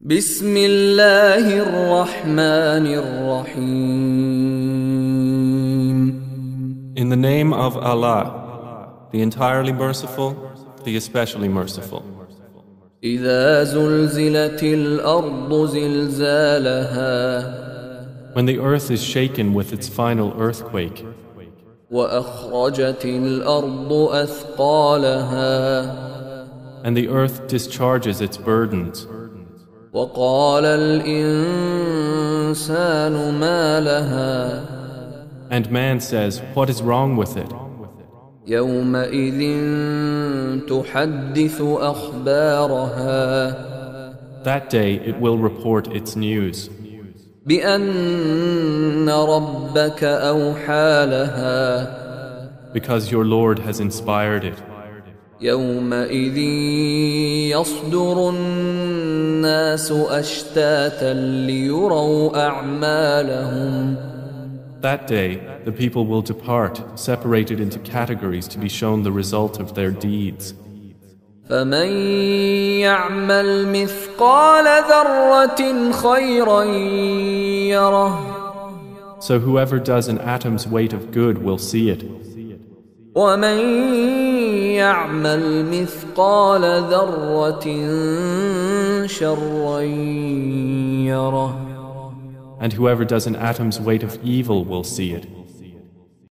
بسم الله الرحمن الرحيم. In the name of Allah, the entirely merciful, the especially merciful. إذا زلزلت الأرض زلزالها When the earth is shaken with its final earthquake, وأخرجت الأرض أثقالها and the earth discharges its burdens, وقال الإنسان ما لها and man says, "What is wrong with it?" يومئذ تحدث أخبارها That day it will report its news, بأن ربك أوحى لها because your Lord has inspired it. يومئذ يصدر الناس أشتاتا ليروا أعمالهم That day the people will depart, separated into categories to be shown the result of their deeds. فمن يعمل مثقال ذرة خيرا يره So whoever does an atom's weight of good will see it, ومن يعمل مثقال ذرة شرا يره and whoever does an atom's weight of evil will see it.